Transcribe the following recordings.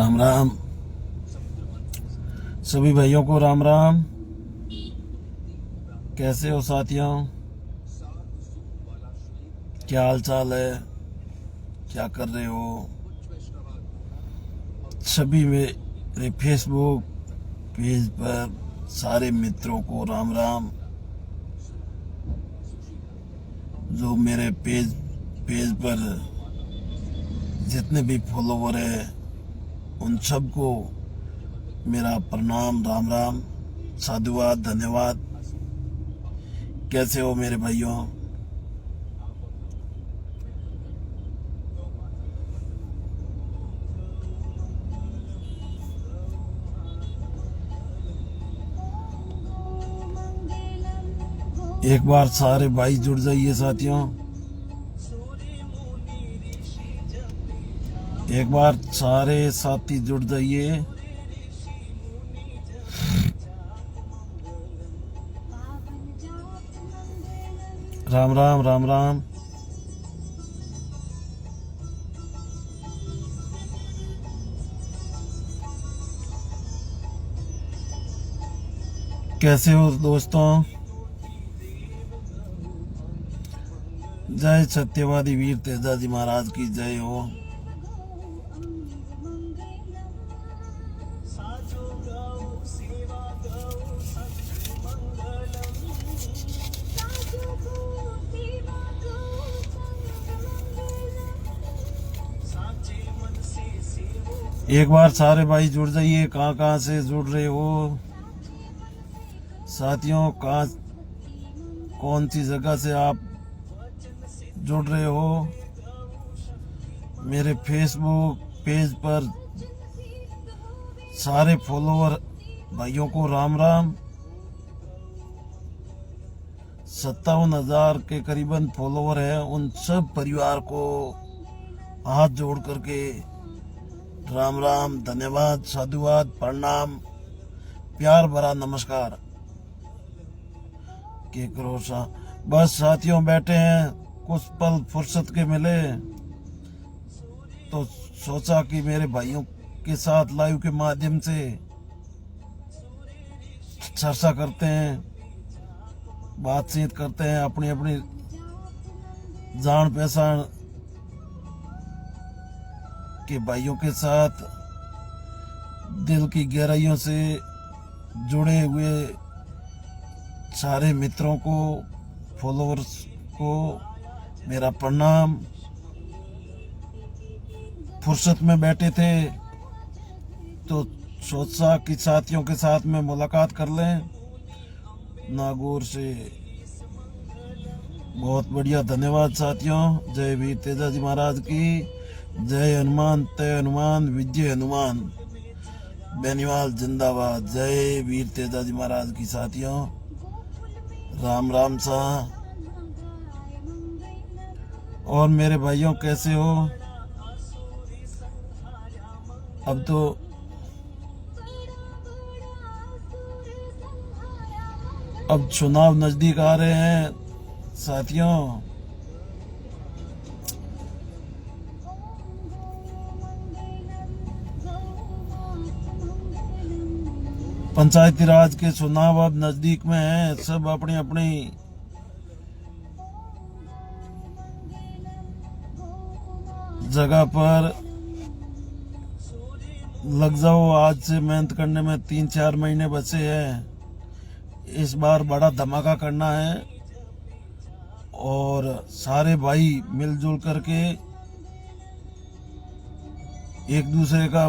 राम राम सभी भाइयों को राम राम। कैसे हो साथियों? क्या हाल चाल है? क्या कर रहे हो? सभी मेरे फेसबुक पेज पर सारे मित्रों को राम राम। जो मेरे पेज पर जितने भी फॉलोवर हैं उन सबको मेरा प्रणाम, राम राम, साधुवाद, धन्यवाद। कैसे हो मेरे भाइयों? एक बार सारे भाई जुड़ जाइए साथियों। एक बार सारे साथी जुड़ जाइए। राम राम राम राम। कैसे हो दोस्तों? जय सत्यवादी वीर तेजाजी महाराज की जय हो। एक बार सारे भाई जुड़ जाइए। कहाँ से जुड़ रहे हो साथियों? कौन सी जगह से आप जुड़ रहे हो? मेरे फेसबुक पेज पर सारे फॉलोवर भाइयों को राम राम। 57,000 के करीबन फॉलोवर है। उन सब परिवार को हाथ जोड़ करके राम राम, धन्यवाद, साधुवाद, प्रणाम, प्यार भरा नमस्कार के करो सा। बस साथियों बैठे हैं, कुछ पल फुर्सत के मिले तो सोचा कि मेरे भाइयों के साथ लाइव के माध्यम से चर्चा करते हैं, बातचीत करते हैं, अपनी अपनी जान पहचान के भाइयों के साथ दिल की गहराइयों से जुड़े हुए सारे मित्रों को, फॉलोअर्स को मेरा प्रणाम। फुर्सत में बैठे थे तो सोचा कि साथियों के साथ में मुलाकात कर लें। नागौर से बहुत बढ़िया, धन्यवाद साथियों। जय वीर तेजाजी महाराज की जय। हनुमान तय हनुमान विजय हनुमान, बेनीवाल जिंदाबाद। जय वीर तेजाजी महाराज की साथियों, राम राम सा। और मेरे भाइयों कैसे हो? अब चुनाव नजदीक आ रहे हैं साथियों। पंचायती राज के चुनाव अब नजदीक में हैं। सब अपनी अपनी जगह पर लग जाओ। आज से मेहनत करने में 3-4 महीने बचे हैं। इस बार बड़ा धमाका करना है और सारे भाई मिलजुल करके एक दूसरे का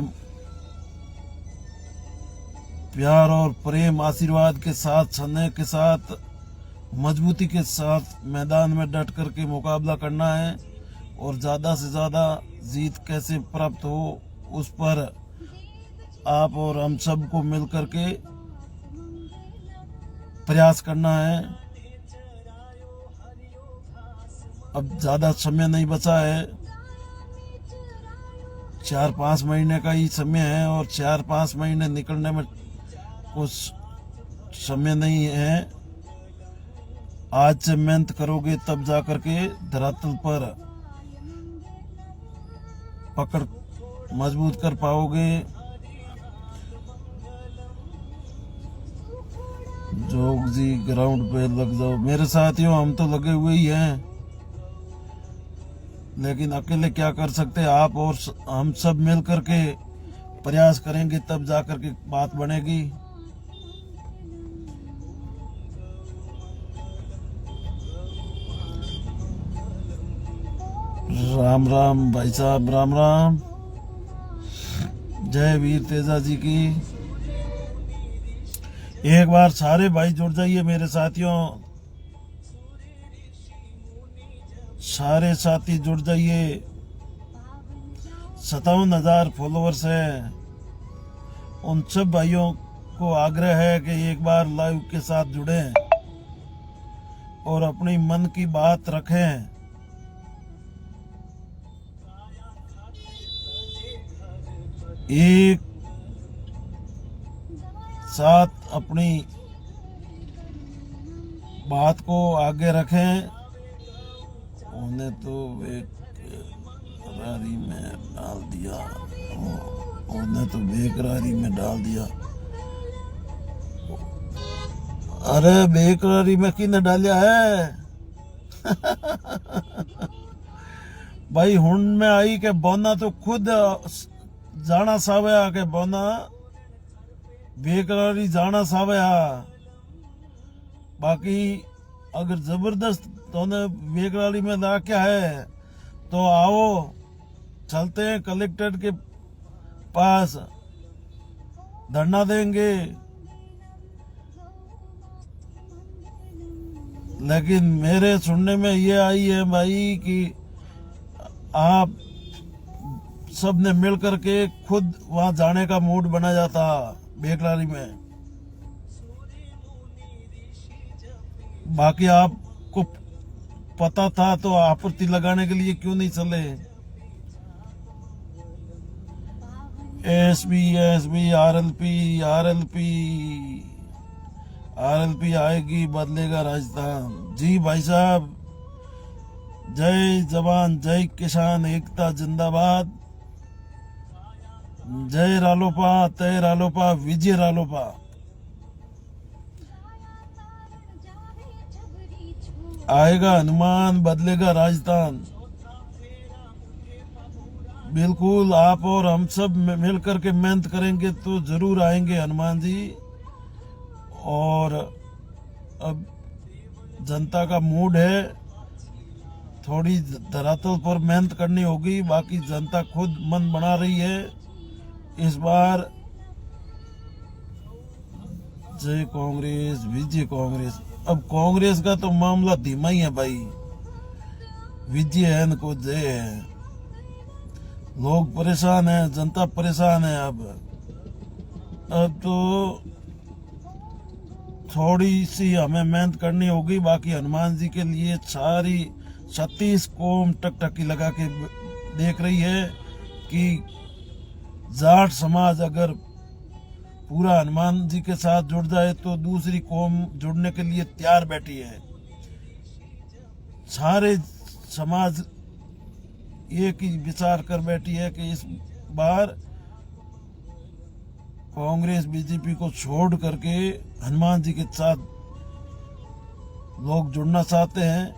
प्यार और प्रेम, आशीर्वाद के साथ, स्नेह के साथ, मजबूती के साथ मैदान में डट करके मुकाबला करना है और ज्यादा से ज्यादा जीत कैसे प्राप्त हो उस पर आप और हम सबको मिल करके प्रयास करना है। अब ज्यादा समय नहीं बचा है, 4-5 महीने का ही समय है और 4-5 महीने निकलने में कुछ समय नहीं है। आज से मेहनत करोगे तब जा करके धरातल पर पकड़ मजबूत कर पाओगे। जोग जी ग्राउंड पे लग जाओ। मेरे साथियों, हम तो लगे हुए ही हैं, लेकिन अकेले क्या कर सकते हैं। आप और हम सब मिल करके प्रयास करेंगे तब जाकर के बात बनेगी। राम राम भाई साहब, राम राम। जय वीर तेजा जी की। एक बार सारे भाई जुड़ जाइए मेरे साथियों, सारे साथी जुड़ जाइए। 57,000 फॉलोअर्स हैं। उन सब भाइयों को आग्रह है कि एक बार लाइव के साथ जुड़ें और अपनी मन की बात रखें। एक साथ अपनी बात को आगे रखें। उन्हें तो बेकरारी में डाल दिया, उन्हें तो बेकरारी में डाल दिया। अरे बेकरारी में किने डालिया है? भाई हुन में आई के बोना तो खुद जाना सावया के बोना बेकरारी जाना सावया। बाकी अगर जबरदस्त तूने बेकरारी में ला क्या है तो आओ, चलते हैं कलेक्टर के पास, धरना देंगे। लेकिन मेरे सुनने में ये आई है भाई कि आप सब ने मिल करके खुद वहां जाने का मूड बना जाता बेकरारी में। बाकी आपको पता था तो आपत्ति लगाने के लिए क्यों नहीं चले? एसबी आरएलपी आएगी, बदलेगा राजस्थान। जी भाई साहब, जय जवान जय किसान, एकता जिंदाबाद। जय रालोपा, तय रालोपा, विजय रालोपा। आएगा हनुमान, बदलेगा राजस्थान। बिल्कुल, आप और हम सब मिल करके मेहनत करेंगे तो जरूर आएंगे हनुमान जी। और अब जनता का मूड है, थोड़ी धरातल पर मेहनत करनी होगी। बाकी जनता खुद मन बना रही है इस बार। जय कांग्रेस, विजय कांग्रेस। अब कांग्रेस का तो मामला धीमा ही है भाई, विजय है इनको जय है। लोग परेशान है, जनता परेशान है। अब तो थोड़ी सी हमें मेहनत करनी होगी। बाकी हनुमान जी के लिए सारी 36 कौम टकटकी लगा के देख रही है कि जाट समाज अगर पूरा हनुमान जी के साथ जुड़ जाए तो दूसरी कौम जुड़ने के लिए तैयार बैठी है। सारे समाज एक ही विचार कर बैठी है कि इस बार कांग्रेस बीजेपी को छोड़ करके हनुमान जी के साथ लोग जुड़ना चाहते हैं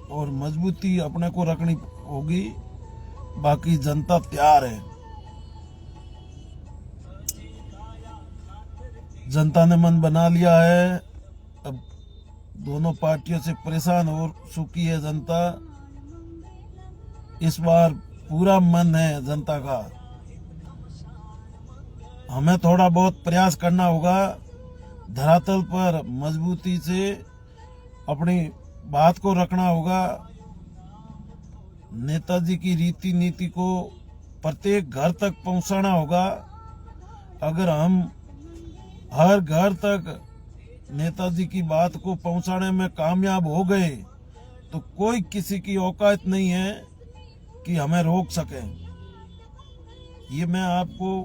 और मजबूती अपने को रखनी होगी। बाकी जनता तैयार है। जनता ने मन बना लिया है। अब दोनों पार्टियों से परेशान हो चुकी है जनता। इस बार पूरा मन है जनता का। हमें थोड़ा बहुत प्रयास करना होगा, धरातल पर मजबूती से अपनी बात को रखना होगा। नेताजी की रीति नीति को प्रत्येक घर तक पहुंचाना होगा। अगर हम हर घर तक नेताजी की बात को पहुंचाने में कामयाब हो गए तो कोई किसी की औकात नहीं है कि हमें रोक सके। ये मैं आपको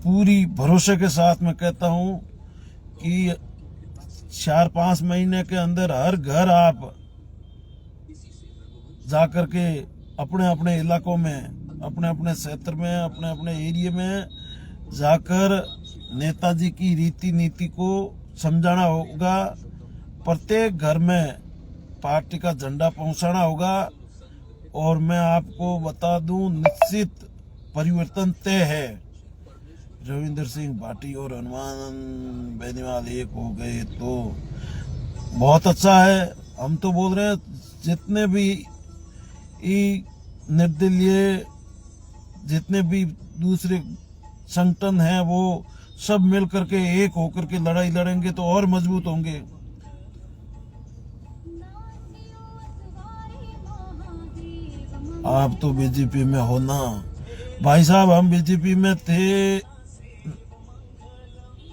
पूरी भरोसे के साथ में कहता हूं कि 4-5 महीने के अंदर हर घर आप जाकर के अपने अपने इलाकों में अपने अपने क्षेत्र में, अपने अपने एरिया में जाकर नेताजी की रीति नीति को समझाना होगा। प्रत्येक घर में पार्टी का झंडा पहुंचाना होगा। और मैं आपको बता दूं, निश्चित परिवर्तन तय है। रविंद्र सिंह भाटी और हनुमान बेनीवाल एक हो गए तो बहुत अच्छा है। हम तो बोल रहे हैं जितने भी निर्दलीय, जितने भी दूसरे संगठन हैं, वो सब मिल करके एक होकर के लड़ाई लड़ेंगे तो और मजबूत होंगे। आप तो बीजेपी में हो ना भाई साहब, हम बीजेपी में थे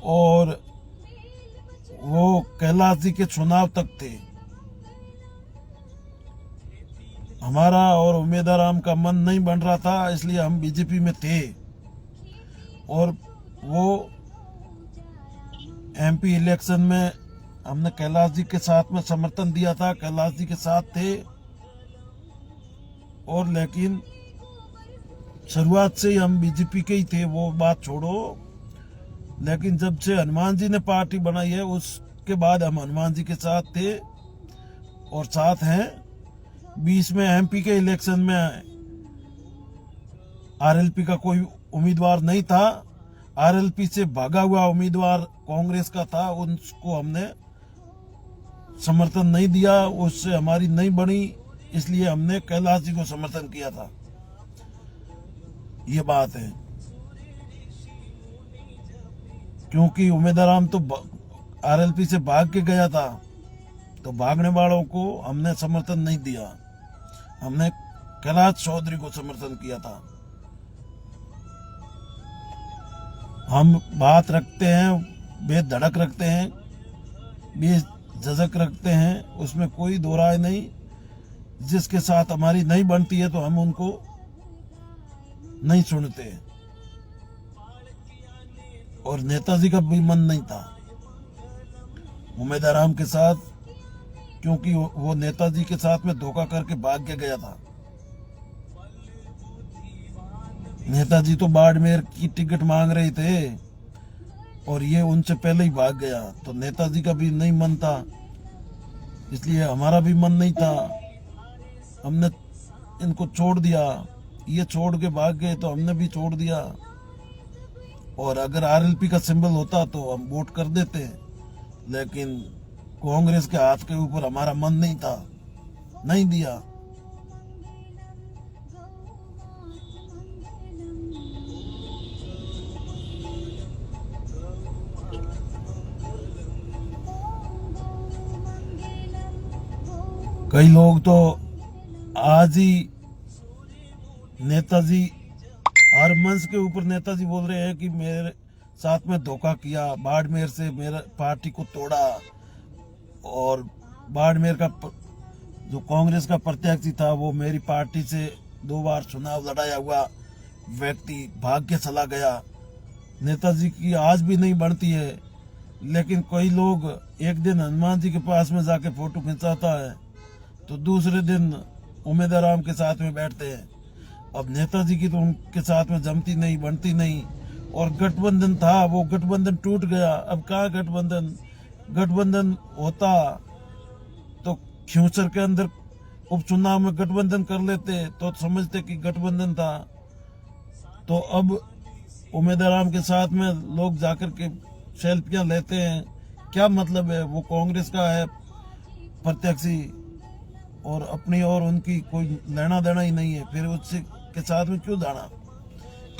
और वो कैलाश जी के चुनाव तक थे। हमारा और उम्मीदवार का मन नहीं बन रहा था, इसलिए हम बीजेपी में थे। और वो एमपी इलेक्शन में हमने कैलाश जी के साथ में समर्थन दिया था, कैलाश जी के साथ थे। और लेकिन शुरुआत से ही हम बीजेपी के ही थे, वो बात छोड़ो। लेकिन जब से हनुमान जी ने पार्टी बनाई है, उसके बाद हम हनुमान जी के साथ थे और साथ हैं। 20 में एमपी के इलेक्शन में आरएलपी का कोई उम्मीदवार नहीं था। आरएलपी से भागा हुआ उम्मीदवार कांग्रेस का था, उसको हमने समर्थन नहीं दिया, उससे हमारी नहीं बनी, इसलिए हमने कैलाश जी को समर्थन किया था। ये बात है, क्योंकि उम्मीदवार तो आरएलपी से भाग के गया था, तो भागने वालों को हमने समर्थन नहीं दिया, हमने कैलाश चौधरी को समर्थन किया था। हम बात रखते हैं, बेधड़क रखते हैं, बेझिझक रखते हैं, उसमें कोई दो राय नहीं। जिसके साथ हमारी नहीं बनती है तो हम उनको नहीं सुनते। और नेताजी का भी मन नहीं था उम्मीदवार के साथ, क्योंकि वो नेताजी के साथ में धोखा करके भाग के गया था। नेताजी तो बाड़मेर की टिकट मांग रहे थे और ये उनसे पहले ही भाग गया, तो नेताजी का भी नहीं मन था, इसलिए हमारा भी मन नहीं था। हमने इनको छोड़ दिया, ये छोड़ के भाग गए तो हमने भी छोड़ दिया। और अगर आरएलपी का सिंबल होता तो हम वोट कर देते, लेकिन कांग्रेस के हाथ के ऊपर हमारा मन नहीं था, नहीं दिया। कई लोग तो आज ही नेताजी, हर मंच के ऊपर नेताजी बोल रहे हैं कि मेरे साथ में धोखा किया, बाड़मेर से मेरा पार्टी को तोड़ा। और बाड़मेर का जो कांग्रेस का प्रत्याशी था, वो मेरी पार्टी से 2 बार चुनाव लड़ाया हुआ व्यक्ति भाग के चला गया। नेताजी की आज भी नहीं बनती है, लेकिन कई लोग एक दिन हनुमान जी के पास में जाके फोटो खिंचाता है तो दूसरे दिन उम्मीदवार के साथ में बैठते हैं। अब नेताजी की तो उनके साथ में जमती नहीं, बनती नहीं। और गठबंधन था, वो गठबंधन टूट गया। अब कहाँ गठबंधन होता तो ख्यूसर के अंदर उपचुनाव में गठबंधन कर लेते तो समझते कि गठबंधन था। तो अब उम्मीदवार के साथ में लोग जाकर के सेल्फियां लेते हैं, क्या मतलब है? वो कांग्रेस का है प्रत्याशी और अपनी और उनकी कोई लेना देना ही नहीं है, फिर उससे के साथ में क्यों जाना,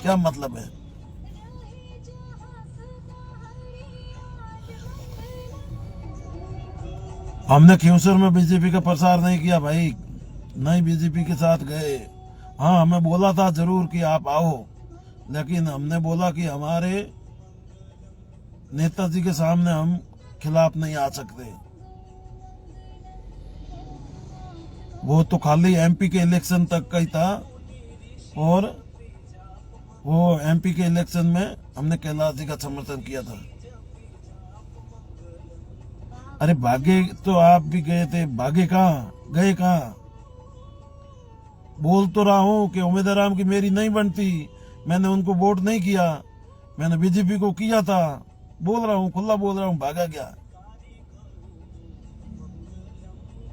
क्या मतलब है? हमने ख्यूसर में बीजेपी का प्रचार नहीं किया भाई, नहीं बीजेपी के साथ गए। हाँ, हमें बोला था जरूर कि आप आओ, लेकिन हमने बोला कि हमारे नेताजी के सामने हम खिलाफ नहीं आ सकते। वो तो खाली एमपी के इलेक्शन तक का ही था, और वो एमपी के इलेक्शन में हमने कैलाश जी का समर्थन किया था। अरे भागे तो आप भी गए थे, भागे कहाँ, गए कहाँ? बोल तो रहा हूं कि उम्मीद आराम की मेरी नहीं बनती, मैंने उनको वोट नहीं किया, मैंने बीजेपी को किया था। बोल रहा हूं, खुला बोल रहा हूं, भागा क्या?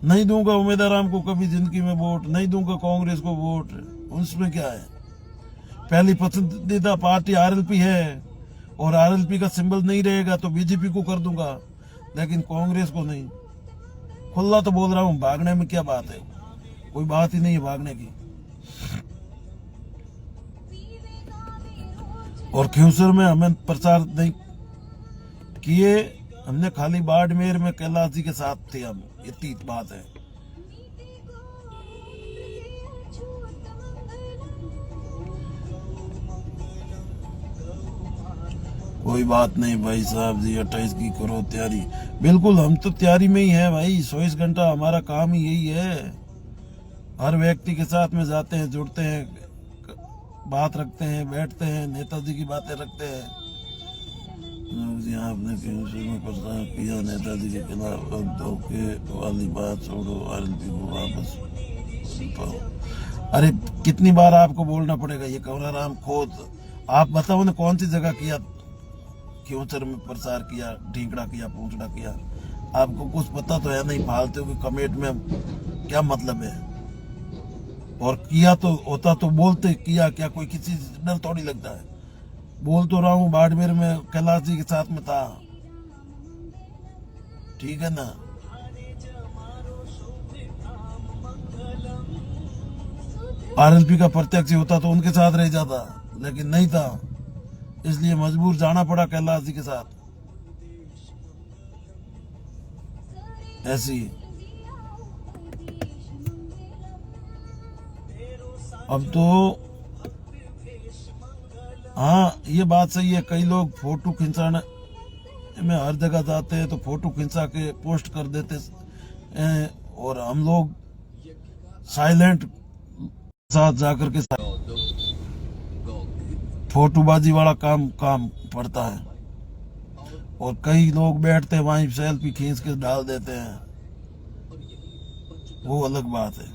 नहीं दूंगा उम्मीद आराम को कभी जिंदगी में वोट, नहीं दूंगा कांग्रेस को वोट। उसमें क्या है? पहली पसंदीदा पार्टी आरएलपी है और आरएलपी का सिंबल नहीं रहेगा तो बीजेपी को कर दूंगा, लेकिन कांग्रेस को नहीं। खुला तो बोल रहा हूं, भागने में क्या बात है? कोई बात ही नहीं है भागने की। और खिवसर में हमें प्रचार नहीं किए, हमने खाली बाड़मेर में कैलाश जी के साथ थे हम, इतनी बात है। कोई बात नहीं भाई साहब जी, 28 की करो तैयारी। बिल्कुल, हम तो तैयारी में ही है भाई। 24 घंटा हमारा काम ही यही है। हर व्यक्ति के साथ में जाते हैं, जुड़ते हैं, बात रखते हैं, बैठते हैं, नेताजी की बातें रखते हैं। आपने में प्रचार किया नेताजी के खिलाफ, अब धोखे वाली बात छोड़ो, आरएलपी को वापस पाओ। अरे कितनी बार आपको बोलना पड़ेगा? ये कमराराम खोद, आप बताओ ना कौन सी जगह किया, क्योंचर में प्रचार किया, ढींकड़ा किया, पूंछड़ा किया? आपको कुछ पता तो है नहीं, फालतू की कमेंट में क्या मतलब है? और किया तो होता तो बोलते, किया क्या? कोई किसी से डर थोड़ी लगता है। बोल तो रहा हूँ, बाड़मेर में कैलाश जी के साथ में था, ठीक है ना? आरएलपी का प्रत्यक्ष होता तो उनके साथ रह जाता, लेकिन नहीं था, इसलिए मजबूर जाना पड़ा कैलाश जी के साथ। ऐसी अब तो हाँ, ये बात सही है। कई लोग फोटो खिंचाने में हर जगह जाते हैं तो फोटो खिंचा के पोस्ट कर देते हैं, और हम लोग साइलेंट साथ जाकर के फोटोबाजी वाला काम पड़ता है। और कई लोग बैठते हैं वहीं सेल्फी खींच के डाल देते हैं, वो अलग बात है।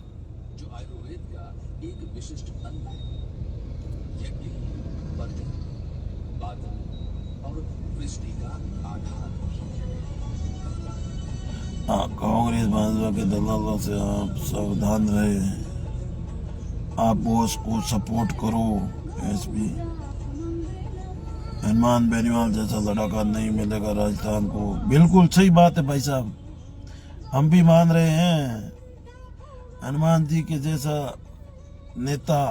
हाँ, कांग्रेस भाजपा के दलालों से आप सावधान रहे, आप बॉस को सपोर्ट करो। एसपी हनुमान बेनीवाल जैसा लड़ाका नहीं मिलेगा राजस्थान को। बिल्कुल सही बात है भाई साहब, हम भी मान रहे हैं। हनुमान जी के जैसा नेता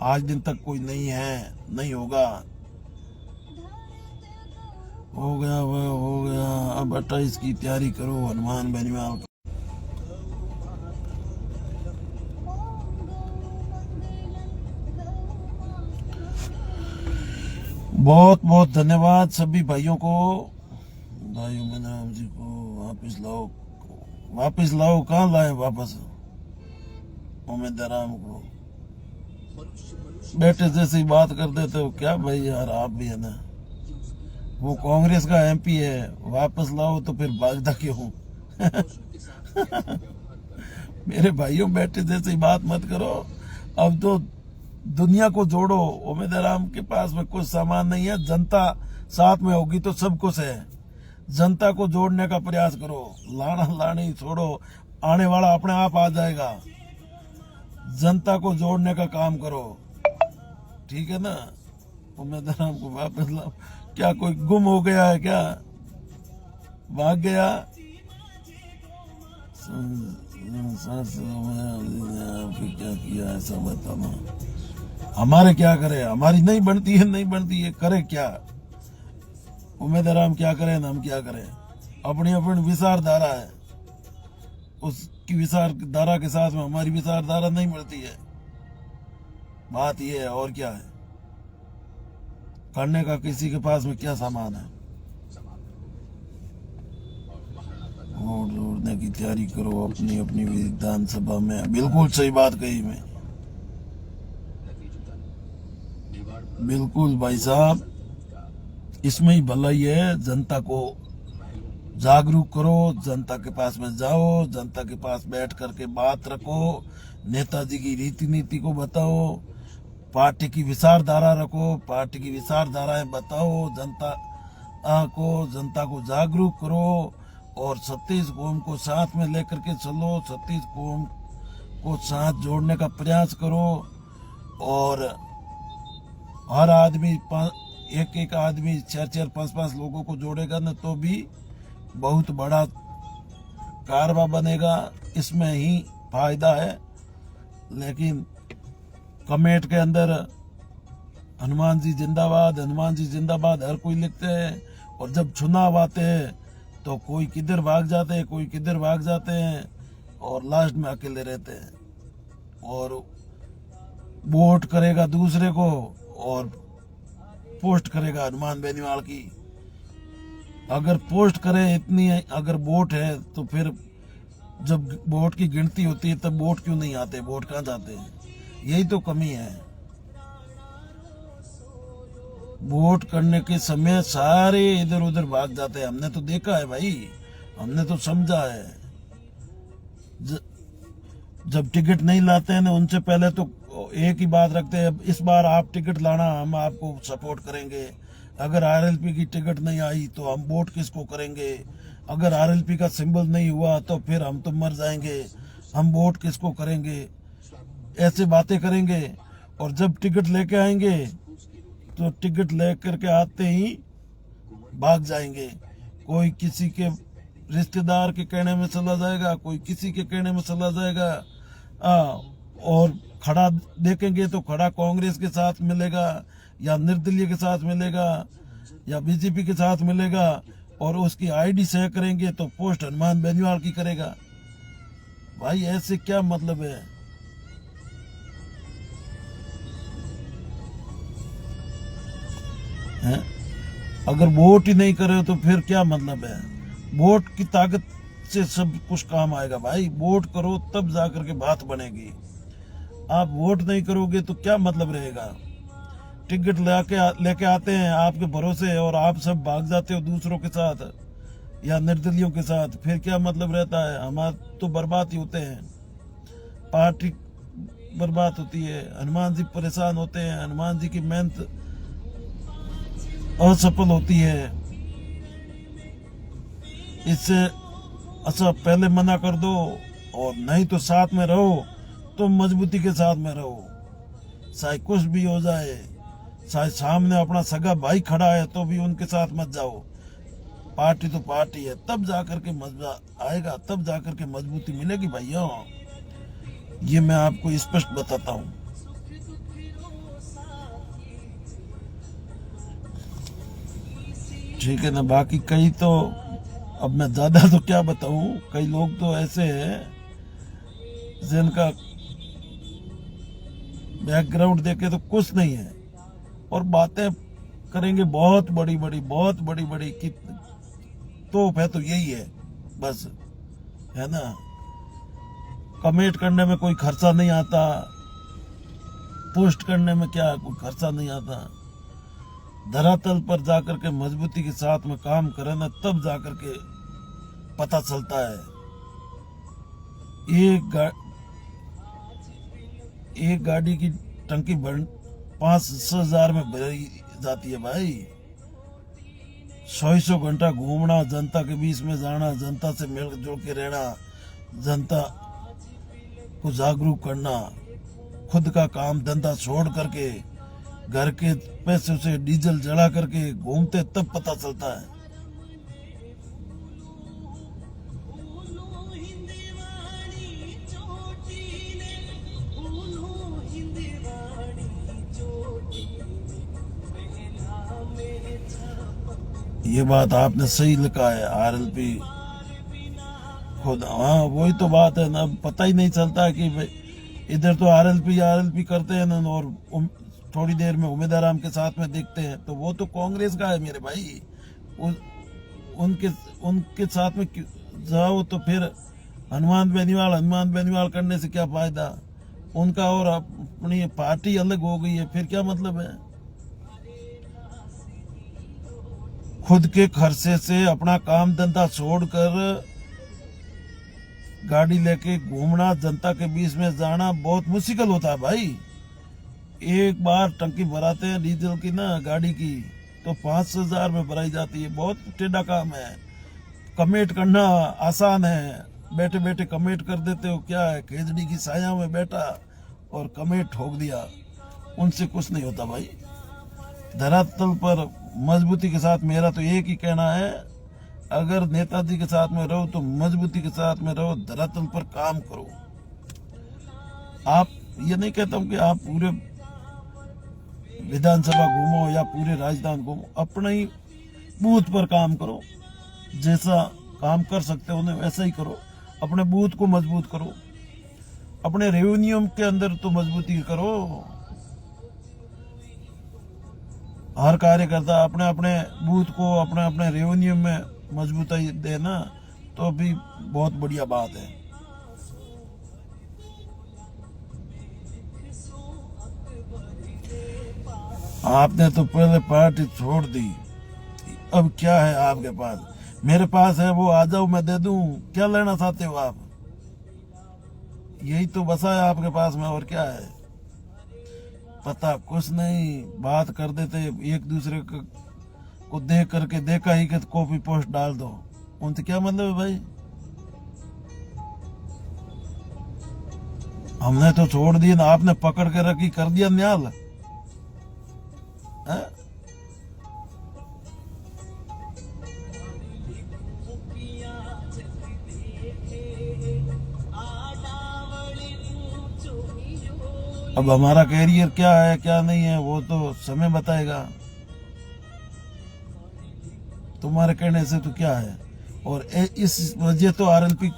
आज दिन तक कोई नहीं है, नहीं होगा। हो गया वह हो गया, अब 28 की तैयारी करो हनुमान बेनीवाल। बहुत बहुत धन्यवाद सभी भाइयों को। भाइयों मैंने राम जी को वापस लाओ, वापस लाओ। कहाँ लाए वापस? उम्मीद राम को बेटे जैसे ही बात कर देते हो क्या भाई यार? आप भी है ना, वो कांग्रेस का एमपी है, वापस लाओ तो फिर भागता क्यों? मेरे भाइयों, बेटे जैसे ही बात मत करो। अब तो दुनिया को जोड़ो। उम्मीद राम के पास में कुछ सामान नहीं है, जनता साथ में होगी तो सब कुछ है। जनता को जोड़ने का प्रयास करो, लाना लानी छोड़ो, आने वाला अपने आप आ जाएगा। जनता को जोड़ने का काम करो, ठीक है ना? उम्मीद राम को वापस लाओ। क्या कोई गुम हो गया है क्या? भाग गया? क्या किया ऐसा बताना। हमारे क्या करे? हमारी नहीं बनती है, नहीं बनती है, करे क्या? उम्मीद राम क्या करें, हम क्या करें? अपनी अपनी विचारधारा है, उसकी विचारधारा के साथ में हमारी विचारधारा नहीं मिलती है। बात यह है, और क्या है? करने का किसी के पास में क्या सामान है? वोट जोड़ने की तैयारी करो अपनी अपनी विधानसभा में। बिल्कुल सही बात कही मैं, बिल्कुल भाई साहब, इसमें ही भलाई है। जनता को जागरूक करो, जनता के पास में जाओ, जनता के पास बैठ करके बात रखो, नेताजी की रीति नीति को बताओ, पार्टी की विचारधारा रखो, पार्टी की विचारधाराएं बताओ, जनता को जागरूक करो और 36 कौम को साथ में लेकर के चलो, 36 कौम को साथ जोड़ने का प्रयास करो। और हर आदमी एक आदमी 4-4, 5-5 लोगों को जोड़ेगा ना तो भी बहुत बड़ा कारवा बनेगा, इसमें ही फायदा है। लेकिन कमेंट के अंदर हनुमान जी जिंदाबाद, हनुमान जी जिंदाबाद हर कोई लिखते हैं, और जब चुनाव आते हैं तो कोई किधर भाग जाते हैं, कोई किधर भाग जाते हैं, और लास्ट में अकेले रहते हैं और वोट करेगा दूसरे को और पोस्ट करेगा हनुमान बेनीवाल की। अगर पोस्ट करे इतनी अगर वोट है तो फिर जब वोट की गिनती होती है तब वोट क्यों नहीं आते, वोट कहाँ जाते हैं? यही तो कमी है। वोट करने के समय सारे इधर उधर भाग जाते हैं। हमने तो देखा है भाई, हमने तो समझा है। जब टिकट नहीं लाते हैं ना उनसे पहले तो एक ही बात रखते हैं, इस बार आप टिकट लाना, हम आपको सपोर्ट करेंगे। अगर आरएलपी की टिकट नहीं आई तो हम वोट किसको करेंगे? अगर आरएलपी का सिंबल नहीं हुआ तो फिर हम तो मर जाएंगे, हम वोट किसको करेंगे? ऐसे बातें करेंगे। और जब टिकट लेके आएंगे तो टिकट लेकर के आते ही भाग जाएंगे। कोई किसी के रिश्तेदार के कहने में चला जाएगा, कोई किसी के कहने में चला जाएगा। और खड़ा देखेंगे तो खड़ा कांग्रेस के साथ मिलेगा या निर्दलीय के साथ मिलेगा या बीजेपी के साथ मिलेगा, और उसकी आईडी शेयर करेंगे तो पोस्ट हनुमान बेनीवाल की करेगा। भाई ऐसे क्या मतलब है? हैं? अगर वोट ही नहीं करे तो फिर क्या मतलब है? वोट की ताकत से सब कुछ काम आएगा भाई। वोट करो तब जाकर के बात बनेगी। आप वोट नहीं करोगे तो क्या मतलब रहेगा? टिकट लेके आते हैं आपके भरोसे और आप सब भाग जाते हो दूसरों के साथ या निर्दलियों के साथ, फिर क्या मतलब रहता है? हमारे तो बर्बाद ही होते हैं, पार्टी बर्बाद होती है, हनुमान जी परेशान होते हैं, हनुमान जी की मेहनत असफल होती है। इससे अच्छा पहले मना कर दो, और नहीं तो साथ में रहो तो मजबूती के साथ में रहो। चाहे कुछ भी हो जाए, चाहे सामने अपना सगा भाई खड़ा है तो भी उनके साथ मत जाओ। पार्टी तो पार्टी है, तब जाकर के मजा आएगा, तब जाकर के मजबूती मिलेगी भैया। ये मैं आपको स्पष्ट बताता हूँ। ठीक है ना? बाकी कई तो अब मैं ज्यादा तो क्या बताऊं, कई लोग तो ऐसे हैं जिनका बैकग्राउंड देखे तो कुछ नहीं है और बातें करेंगे बहुत बड़ी बड़ी कि तोप है तो यही है बस, है ना? कमेंट करने में कोई खर्चा नहीं आता, पोस्ट करने में क्या कोई खर्चा नहीं आता। धरातल पर जाकर के मजबूती के साथ में काम करें ना, तब जाकर के पता चलता है। एक गाड़ी की टंकी 5,000 में भरी जाती है भाई। 100 घंटा घूमना, जनता के बीच में जाना, जनता से मिलजुल के रहना, जनता को जागरूक करना, खुद का काम धंधा छोड़ करके घर के पैसे से डीजल जला करके घूमते, तब पता चलता है। ये बात आपने सही लिखा है। आरएलपी खुद, हाँ वही तो बात है ना, पता ही नहीं चलता कि इधर तो आरएलपी करते हैं ना, और थोड़ी देर में उम्मीदवार के साथ में देखते हैं तो वो तो कांग्रेस का है मेरे भाई। उनके साथ में जाओ तो फिर हनुमान बेनीवाल करने से क्या फायदा? उनका और अपनी पार्टी अलग हो गई है, फिर क्या मतलब है? खुद के खर्चे से अपना काम धंधा छोड़कर गाड़ी लेके घूमना, जनता के बीच में जाना बहुत मुश्किल होता है भाई। एक बार टंकी भराते हैं डीजल की ना गाड़ी की तो 5,000 में भराई जाती है। बहुत टेढ़ा काम है। कमेट करना आसान है, बैठे बैठे कमेट कर देते हो। क्या है, खेजड़ी की साया में बैठा और कमेट ठोक दिया, उनसे कुछ नहीं होता भाई। धरातल पर मजबूती के साथ मेरा तो एक ही कहना है, अगर नेताजी के साथ में रहो तो मजबूती के साथ में रहो, धरातल पर काम करो। आप ये नहीं कहता हूं कि आप पूरे विधानसभा घूमो या पूरे राजधानी घूमो, अपने ही बूथ पर काम करो। जैसा काम कर सकते हो वैसा ही करो। अपने बूथ को मजबूत करो, अपने रेवेन्यू के अंदर तो मजबूती करो। हर कार्यकर्ता अपने अपने बूथ को अपने अपने रेवेन्यू में मजबूती देना तो भी बहुत बढ़िया बात है। आपने तो पहले पार्टी छोड़ दी, अब क्या है आपके पास? मेरे पास है, वो आ जाओ, मैं दे दूं। क्या लेना चाहते हो आप? यही तो बसा है आपके पास में, और क्या है? पता कुछ नहीं, बात कर देते एक दूसरे को देख करके, देखा ही कि कॉपी पोस्ट डाल दो। उनसे क्या मतलब है भाई? हमने तो छोड़ दिया ना, आपने पकड़ के रखी, कर दिया न्याल है? अब हमारा कैरियर क्या है क्या नहीं है वो तो समय बताएगा। तुम्हारे कहने से तो क्या है। और इस वजह तो आरएलपी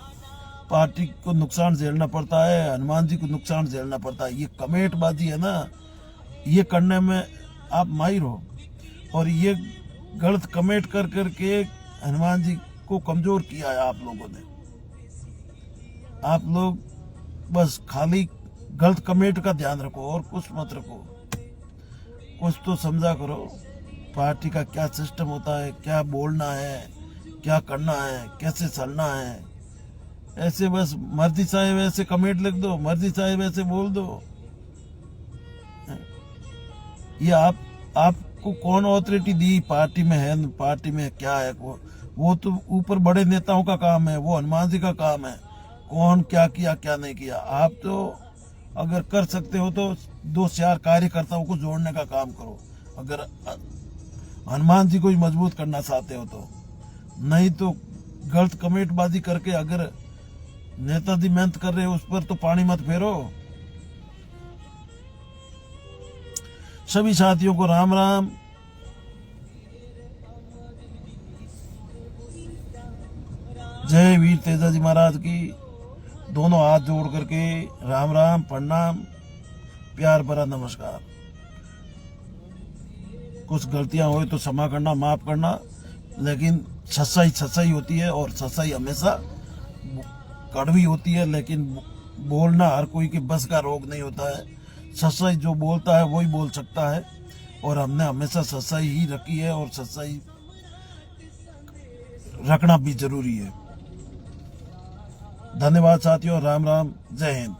पार्टी को नुकसान झेलना पड़ता है, हनुमान जी को नुकसान झेलना पड़ता है। ये कमेटबाजी है ना, ये करने में आप माहिर हो, और ये गलत कमेट कर करके हनुमान जी को कमजोर किया है आप लोगों ने। आप लोग बस खाली गलत कमेट का ध्यान रखो और कुछ मत रखो। कुछ तो समझा करो पार्टी का क्या सिस्टम होता है, क्या बोलना है, क्या करना है, कैसे चलना है। ऐसे बस मर्जी चाहे वैसे कमेंट लिख दो, मर्जी चाहे वैसे बोल दो। ये आपको कौन ऑथोरिटी दी? पार्टी में है, पार्टी में क्या है वो तो ऊपर बड़े नेताओं का काम है, वो हनुमान जी का काम है कौन क्या किया क्या नहीं किया। आप तो अगर कर सकते हो तो 2-4 कार्यकर्ताओं को जोड़ने का काम करो, अगर हनुमान जी को ही मजबूत करना चाहते हो तो। नहीं तो गलत कमेंटबाजी करके अगर नेताजी मेहनत कर रहे हो उस पर तो पानी मत फेरो। सभी साथियों को राम राम। जय वीर तेजाजी महाराज की। दोनों हाथ जोड़ करके राम राम, प्रणाम, प्यार भरा नमस्कार। कुछ गलतियां हुई तो क्षमा करना, माफ करना, लेकिन सच्चाई सच्चाई होती है और सच्चाई हमेशा कड़वी होती है। लेकिन बोलना हर कोई के बस का रोग नहीं होता है। सच्चाई जो बोलता है वही बोल सकता है, और हमने हमेशा सच्चाई ही रखी है और सच्चाई रखना भी जरूरी है। धन्यवाद साथियों, राम राम, जय हिंद।